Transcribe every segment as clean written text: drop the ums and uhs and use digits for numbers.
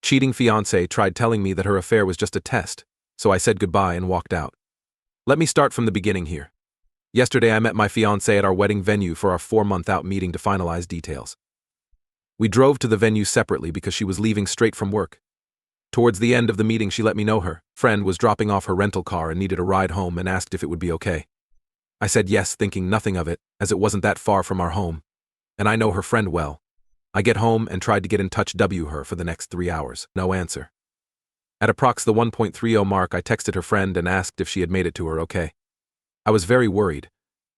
Cheating fiancée tried telling me that her affair was just a test, so I said goodbye and walked out. Let me start from the beginning here. Yesterday I met my fiancée at our wedding venue for our 4-month-out meeting to finalize details. We drove to the venue separately because she was leaving straight from work. Towards the end of the meeting she let me know her friend was dropping off her rental car and needed a ride home and asked if it would be okay. I said yes, thinking nothing of it, as it wasn't that far from our home. And I know her friend well. I get home and tried to get in touch with her for the next 3 hours. No answer. At approx the 1.30 mark I texted her friend and asked if she had made it to her okay. I was very worried.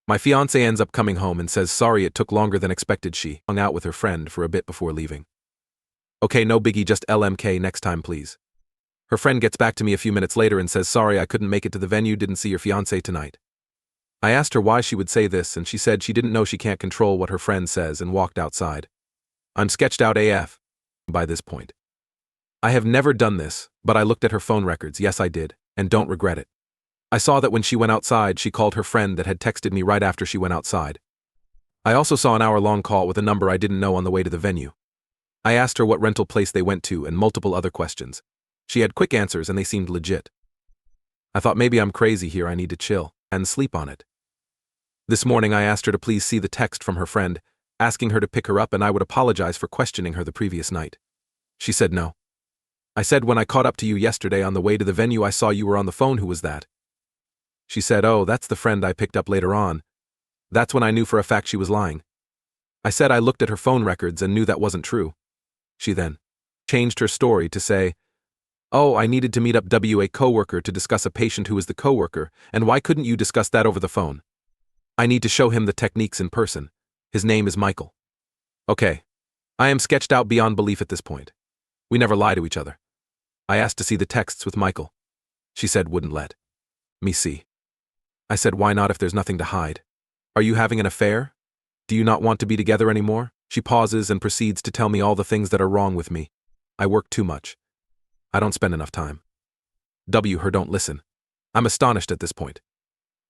My fiancé ends up coming home and says sorry it took longer than expected. She hung out with her friend for a bit before leaving. Okay, no biggie, just LMK next time please. Her friend gets back to me a few minutes later and says sorry I couldn't make it to the venue, didn't see your fiancé tonight. I asked her why she would say this and she said she didn't know she can't control what her friend says and walked outside. I'm sketched out AF by this point. I have never done this, but I looked at her phone records, yes I did, and don't regret it. I saw that when she went outside she called her friend that had texted me right after she went outside. I also saw an hour-long call with a number I didn't know on the way to the venue. I asked her what rental place they went to and multiple other questions. She had quick answers and they seemed legit. I thought maybe I'm crazy here, I need to chill and sleep on it. This morning I asked her to please see the text from her friend, asking her to pick her up and I would apologize for questioning her the previous night. She said no. I said when I caught up to you yesterday on the way to the venue I saw you were on the phone, who was that? She said, oh, that's the friend I picked up later on. That's when I knew for a fact she was lying. I said I looked at her phone records and knew that wasn't true. She then changed her story to say, oh, I needed to meet up with a coworker to discuss a patient who is the coworker, and why couldn't you discuss that over the phone? I need to show him the techniques in person. His name is Michael. Okay. I am sketched out beyond belief at this point. We never lie to each other. I asked to see the texts with Michael. She said wouldn't let me see. I said why not if there's nothing to hide? Are you having an affair? Do you not want to be together anymore? She pauses and proceeds to tell me all the things that are wrong with me. I work too much. I don't spend enough time. Her don't listen. I'm astonished at this point.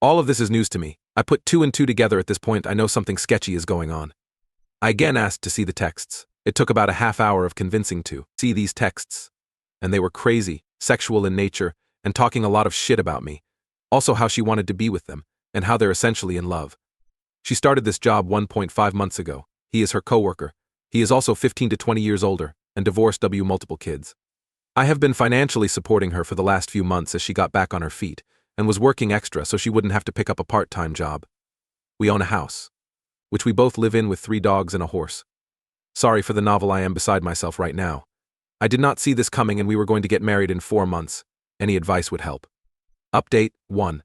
All of this is news to me. I put 2 and 2 together at this point. I know something sketchy is going on. I again asked to see the texts. It took about a half hour of convincing to see these texts. And they were crazy, sexual in nature, and talking a lot of shit about me. Also how she wanted to be with them, and how they're essentially in love. She started this job 1.5 months ago. He is her coworker. He is also 15 to 20 years older, and divorced multiple kids. I have been financially supporting her for the last few months as she got back on her feet, and was working extra so she wouldn't have to pick up a part-time job. We own a house, which we both live in with 3 dogs and a horse. Sorry for the novel, I am beside myself right now. I did not see this coming and we were going to get married in 4 months. Any advice would help. Update 1.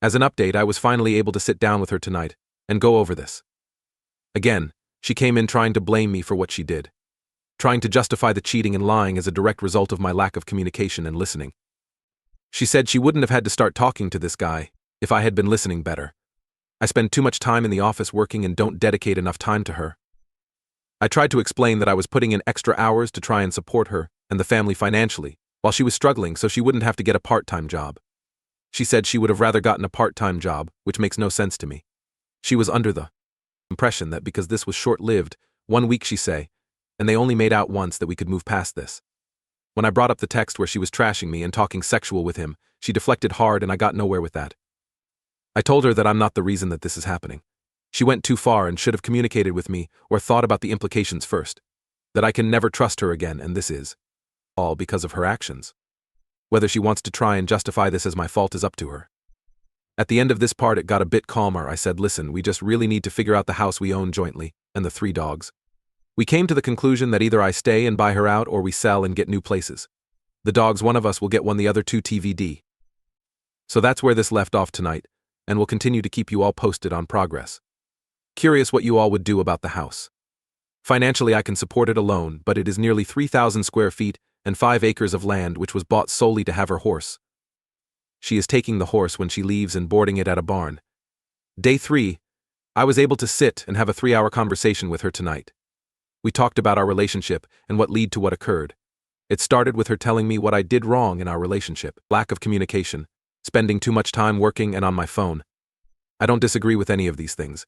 As an update, I was finally able to sit down with her tonight and go over this. Again, she came in trying to blame me for what she did. Trying to justify the cheating and lying as a direct result of my lack of communication and listening. She said she wouldn't have had to start talking to this guy if I had been listening better. I spend too much time in the office working and don't dedicate enough time to her. I tried to explain that I was putting in extra hours to try and support her and the family financially, while she was struggling so she wouldn't have to get a part-time job. She said she would have rather gotten a part-time job, which makes no sense to me. She was under the impression that because this was short-lived, 1 week she say, and they only made out once, that we could move past this. When I brought up the text where she was trashing me and talking sexual with him, she deflected hard and I got nowhere with that. I told her that I'm not the reason that this is happening. She went too far and should have communicated with me or thought about the implications first. That I can never trust her again, and this is all because of her actions. Whether she wants to try and justify this as my fault is up to her. At the end of this part it got a bit calmer. I said, listen, we just really need to figure out the house we own jointly, and the 3 dogs. We came to the conclusion that either I stay and buy her out or we sell and get new places. The dogs, one of us will get one, the other 2 TVD. So that's where this left off tonight, and we'll continue to keep you all posted on progress. Curious what you all would do about the house. Financially I can support it alone, but it is nearly 3,000 square feet and 5 acres of land which was bought solely to have her horse. She is taking the horse when she leaves and boarding it at a barn. Day 3, I was able to sit and have a 3-hour conversation with her tonight. We talked about our relationship and what led to what occurred. It started with her telling me what I did wrong in our relationship: lack of communication, spending too much time working and on my phone. I don't disagree with any of these things.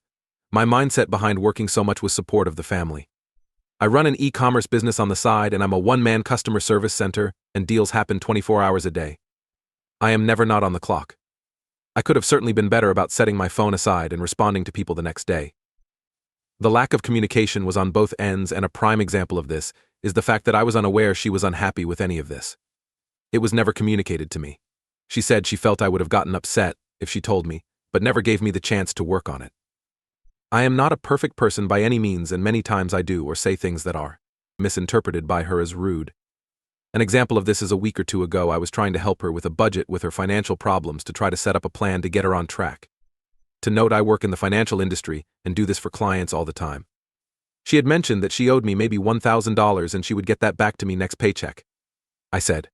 My mindset behind working so much was support of the family. I run an e-commerce business on the side, and I'm a one-man customer service center, and deals happen 24 hours a day. I am never not on the clock. I could have certainly been better about setting my phone aside and responding to people the next day. The lack of communication was on both ends, and a prime example of this is the fact that I was unaware she was unhappy with any of this. It was never communicated to me. She said she felt I would have gotten upset if she told me, but never gave me the chance to work on it. I am not a perfect person by any means, and many times I do or say things that are misinterpreted by her as rude. An example of this is a week or two ago. I was trying to help her with a budget with her financial problems to try to set up a plan to get her on track. To note, I work in the financial industry and do this for clients all the time. She had mentioned that she owed me maybe $1,000 and she would get that back to me next paycheck. I said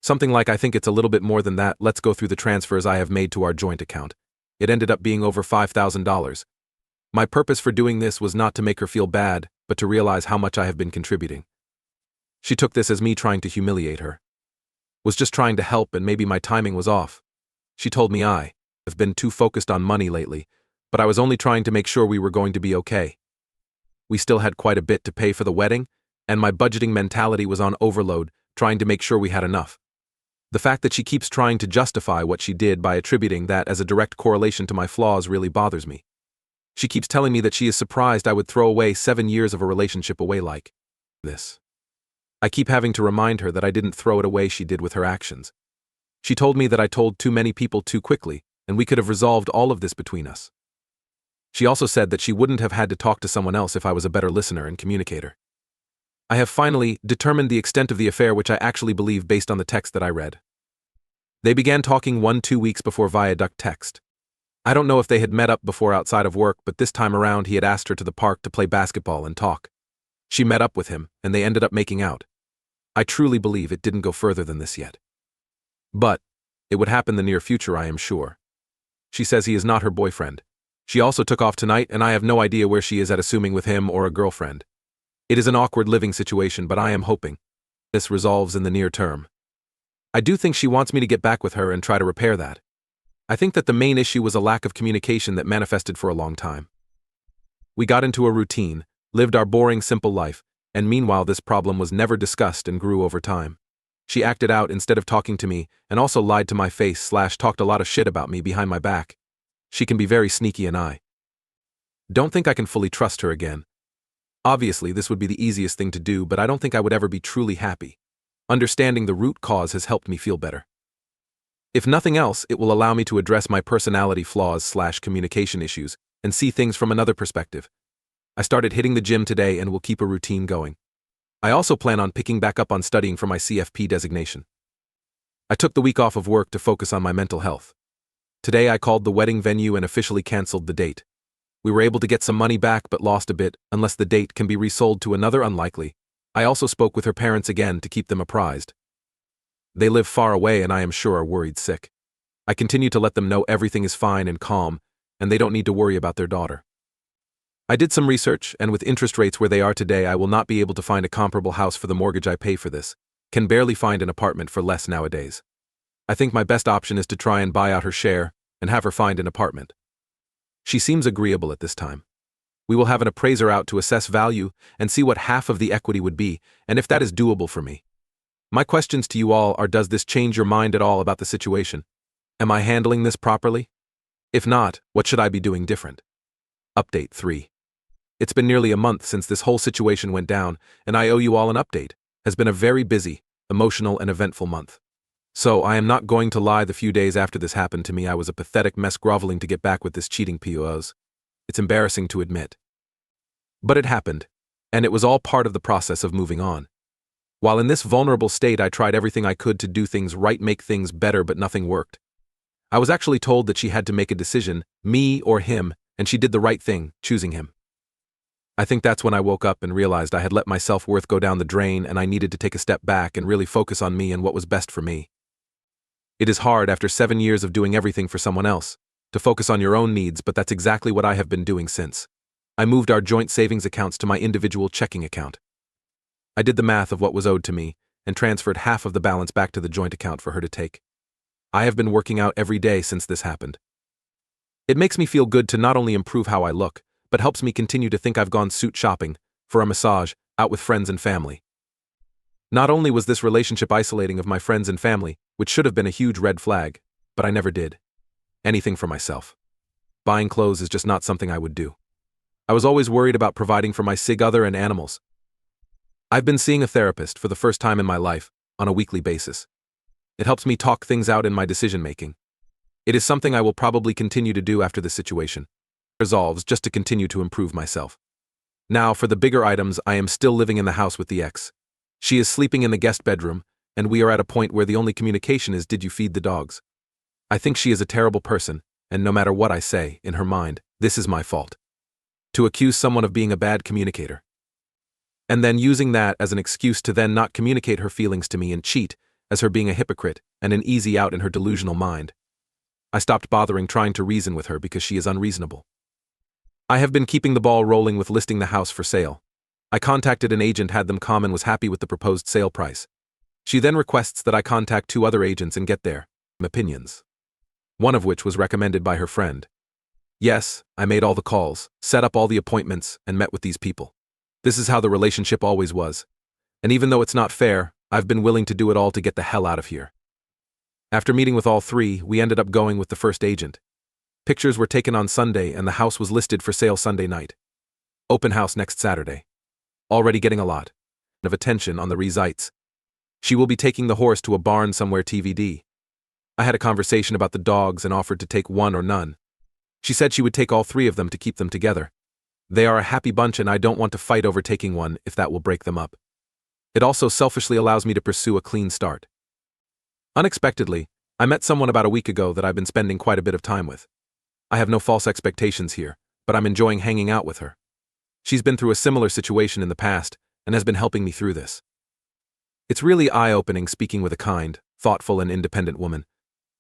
something like, "I think it's a little bit more than that. Let's go through the transfers I have made to our joint account." It ended up being over $5,000. My purpose for doing this was not to make her feel bad, but to realize how much I have been contributing. She took this as me trying to humiliate her. Was just trying to help, and maybe my timing was off. She told me I have been too focused on money lately, but I was only trying to make sure we were going to be okay. We still had quite a bit to pay for the wedding, and my budgeting mentality was on overload, trying to make sure we had enough. The fact that she keeps trying to justify what she did by attributing that as a direct correlation to my flaws really bothers me. She keeps telling me that she is surprised I would throw away 7 years of a relationship away like this. I keep having to remind her that I didn't throw it away. She did with her actions. She told me that I told too many people too quickly, and we could have resolved all of this between us. She also said that she wouldn't have had to talk to someone else if I was a better listener and communicator. I have finally determined the extent of the affair, which I actually believe based on the text that I read. They began talking 1-2 weeks before via duct text. I don't know if they had met up before outside of work, but this time around he had asked her to the park to play basketball and talk. She met up with him, and they ended up making out. I truly believe it didn't go further than this yet. But it would happen in the near future, I am sure. She says he is not her boyfriend. She also took off tonight, and I have no idea where she is at, assuming with him or a girlfriend. It is an awkward living situation, but I am hoping this resolves in the near term. I do think she wants me to get back with her and try to repair that. I think that the main issue was a lack of communication that manifested for a long time. We got into a routine, lived our boring, simple life, and meanwhile this problem was never discussed and grew over time. She acted out instead of talking to me, and also lied to my face / talked a lot of shit about me behind my back. She can be very sneaky, and I don't think I can fully trust her again. Obviously, this would be the easiest thing to do, but I don't think I would ever be truly happy. Understanding the root cause has helped me feel better. If nothing else, it will allow me to address my personality flaws / communication issues and see things from another perspective. I started hitting the gym today and will keep a routine going. I also plan on picking back up on studying for my CFP designation. I took the week off of work to focus on my mental health. Today I called the wedding venue and officially canceled the date. We were able to get some money back but lost a bit, unless the date can be resold to another. Unlikely. I also spoke with her parents again to keep them apprised. They live far away and I am sure are worried sick. I continue to let them know everything is fine and calm, and they don't need to worry about their daughter. I did some research, and with interest rates where they are today, I will not be able to find a comparable house for the mortgage I pay for this. Can barely find an apartment for less nowadays. I think my best option is to try and buy out her share and have her find an apartment. She seems agreeable at this time. We will have an appraiser out to assess value and see what half of the equity would be, and if that is doable for me. My questions to you all are: does this change your mind at all about the situation? Am I handling this properly? If not, what should I be doing different? Update 3. It's been nearly a month since this whole situation went down, and I owe you all an update. Has been a very busy, emotional, and eventful month. So I am not going to lie, the few days after this happened to me, I was a pathetic mess groveling to get back with this cheating POS. It's embarrassing to admit. But it happened, and it was all part of the process of moving on. While in this vulnerable state, I tried everything I could to do things right, make things better, but nothing worked. I was actually told that she had to make a decision, me or him, and she did the right thing, choosing him. I think that's when I woke up and realized I had let my self-worth go down the drain, and I needed to take a step back and really focus on me and what was best for me. It is hard after 7 years of doing everything for someone else to focus on your own needs, but that's exactly what I have been doing since. I moved our joint savings accounts to my individual checking account. I did the math of what was owed to me and transferred half of the balance back to the joint account for her to take. I have been working out every day since this happened. It makes me feel good to not only improve how I look, but helps me continue to think I've gone suit shopping for a massage out with friends and family. Not only was this relationship isolating of my friends and family, which should have been a huge red flag, but I never did anything for myself. Buying clothes is just not something I would do. I was always worried about providing for my sig other and animals. I've been seeing a therapist for the first time in my life, on a weekly basis. It helps me talk things out in my decision-making. It is something I will probably continue to do after this situation. Resolves just to continue to improve myself. Now, for the bigger items, I am still living in the house with the ex. She is sleeping in the guest bedroom, and we are at a point where the only communication is, "Did you feed the dogs?" I think she is a terrible person, and no matter what I say, in her mind, this is my fault. To accuse someone of being a bad communicator. And then using that as an excuse to then not communicate her feelings to me and cheat, as her being a hypocrite and an easy out in her delusional mind. I stopped bothering trying to reason with her because she is unreasonable. I have been keeping the ball rolling with listing the house for sale. I contacted an agent, had them come, and was happy with the proposed sale price. She then requests that I contact 2 other agents and get their opinions. One of which was recommended by her friend. Yes, I made all the calls, set up all the appointments, and met with these people. This is how the relationship always was. And even though it's not fair, I've been willing to do it all to get the hell out of here. After meeting with all 3, we ended up going with the first agent. Pictures were taken on Sunday and the house was listed for sale Sunday night. Open house next Saturday. Already getting a lot of attention on the resites. She will be taking the horse to a barn somewhere TVD. I had a conversation about the dogs and offered to take 1 or none. She said she would take all 3 of them to keep them together. They are a happy bunch and I don't want to fight over taking one if that will break them up. It also selfishly allows me to pursue a clean start. Unexpectedly, I met someone about a week ago that I've been spending quite a bit of time with. I have no false expectations here, but I'm enjoying hanging out with her. She's been through a similar situation in the past and has been helping me through this. It's really eye-opening speaking with a kind, thoughtful and independent woman.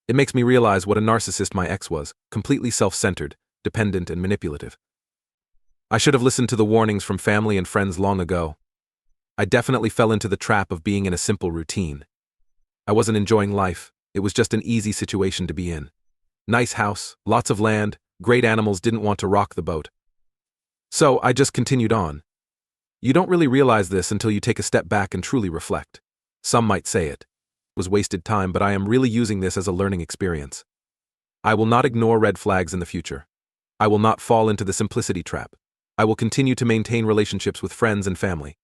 It makes me realize what a narcissist my ex was, completely self-centered, dependent and manipulative. I should have listened to the warnings from family and friends long ago. I definitely fell into the trap of being in a simple routine. I wasn't enjoying life, it was just an easy situation to be in. Nice house, lots of land, great animals, didn't want to rock the boat. So I just continued on. You don't really realize this until you take a step back and truly reflect. Some might say it was wasted time, but I am really using this as a learning experience. I will not ignore red flags in the future. I will not fall into the simplicity trap. I will continue to maintain relationships with friends and family.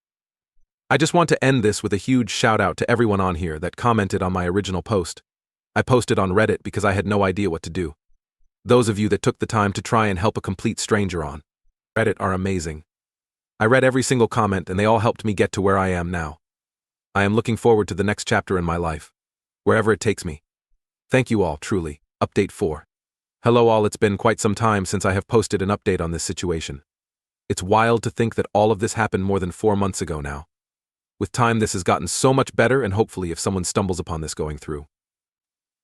I just want to end this with a huge shout out to everyone on here that commented on my original post. I posted on Reddit because I had no idea what to do. Those of you that took the time to try and help a complete stranger on Reddit are amazing. I read every single comment and they all helped me get to where I am now. I am looking forward to the next chapter in my life, wherever it takes me. Thank you all, truly. Update 4. Hello all, it's been quite some time since I have posted an update on this situation. It's wild to think that all of this happened more than 4 months ago now. With time this has gotten so much better, and hopefully if someone stumbles upon this going through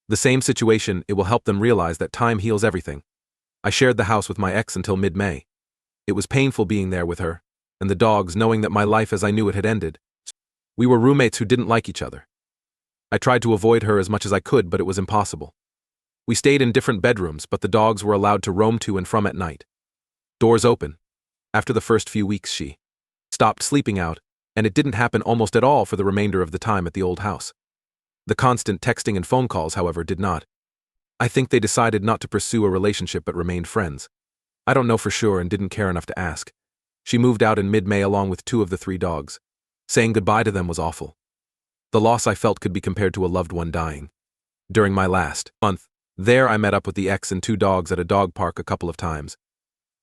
the same situation, it will help them realize that time heals everything. I shared the house with my ex until mid-May. It was painful being there with her, and the dogs, knowing that my life as I knew it had ended. We were roommates who didn't like each other. I tried to avoid her as much as I could, but it was impossible. We stayed in different bedrooms, but the dogs were allowed to roam to and from at night. Doors open. After the first few weeks she stopped sleeping out, and it didn't happen almost at all for the remainder of the time at the old house. The constant texting and phone calls, however, did not. I think they decided not to pursue a relationship but remained friends. I don't know for sure and didn't care enough to ask. She moved out in mid-May along with 2 of the 3 dogs. Saying goodbye to them was awful. The loss I felt could be compared to a loved one dying. During my last month there, I met up with the ex and 2 dogs at a dog park a couple of times.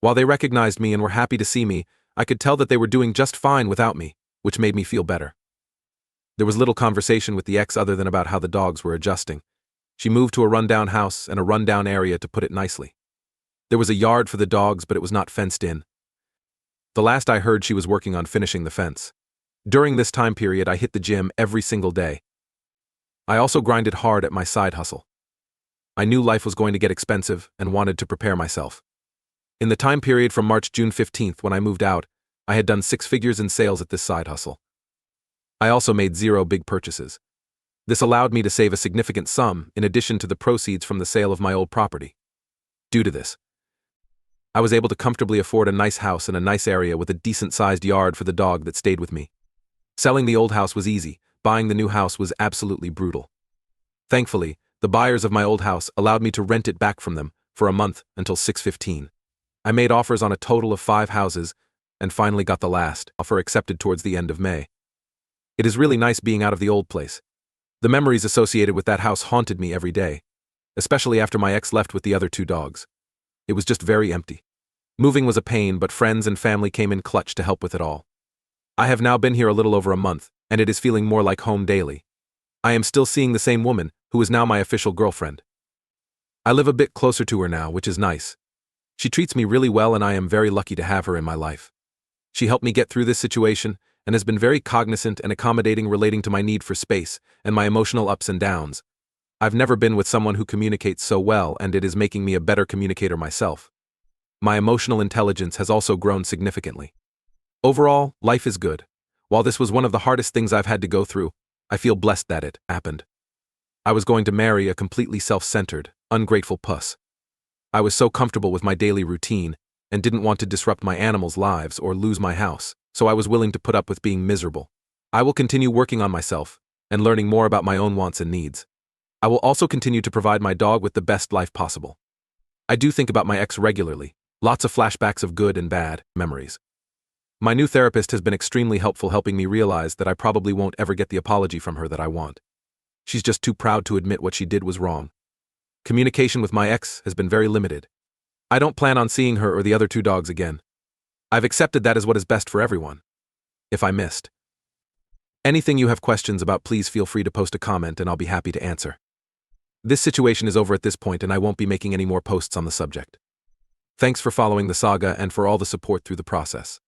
While they recognized me and were happy to see me, I could tell that they were doing just fine without me, which made me feel better. There was little conversation with the ex other than about how the dogs were adjusting. She moved to a rundown house and a rundown area, to put it nicely. There was a yard for the dogs, but it was not fenced in. The last I heard, she was working on finishing the fence. During this time period, I hit the gym every single day. I also grinded hard at my side hustle. I knew life was going to get expensive and wanted to prepare myself. In the time period from March-June 15th when I moved out, I had done 6 figures in sales at this side hustle. I also made 0 big purchases. This allowed me to save a significant sum in addition to the proceeds from the sale of my old property. Due to this, I was able to comfortably afford a nice house in a nice area with a decent-sized yard for the dog that stayed with me. Selling the old house was easy, buying the new house was absolutely brutal. Thankfully, the buyers of my old house allowed me to rent it back from them for a month until 6/15. I made offers on a total of 5 houses and finally got the last offer accepted towards the end of May. It is really nice being out of the old place. The memories associated with that house haunted me every day, especially after my ex left with the other 2 dogs. It was just very empty. Moving was a pain, but friends and family came in clutch to help with it all. I have now been here a little over a month, and it is feeling more like home daily. I am still seeing the same woman, who is now my official girlfriend. I live a bit closer to her now, which is nice. She treats me really well, and I am very lucky to have her in my life. She helped me get through this situation and has been very cognizant and accommodating relating to my need for space and my emotional ups and downs. I've never been with someone who communicates so well, and it is making me a better communicator myself. My emotional intelligence has also grown significantly. Overall, life is good. While this was one of the hardest things I've had to go through, I feel blessed that it happened. I was going to marry a completely self-centered, ungrateful puss. I was so comfortable with my daily routine and didn't want to disrupt my animals' lives or lose my house, so I was willing to put up with being miserable. I will continue working on myself and learning more about my own wants and needs. I will also continue to provide my dog with the best life possible. I do think about my ex regularly, lots of flashbacks of good and bad memories. My new therapist has been extremely helpful, helping me realize that I probably won't ever get the apology from her that I want. She's just too proud to admit what she did was wrong. Communication with my ex has been very limited. I don't plan on seeing her or the other 2 dogs again. I've accepted that as what is best for everyone. If I missed anything you have questions about, please feel free to post a comment and I'll be happy to answer. This situation is over at this point and I won't be making any more posts on the subject. Thanks for following the saga and for all the support through the process.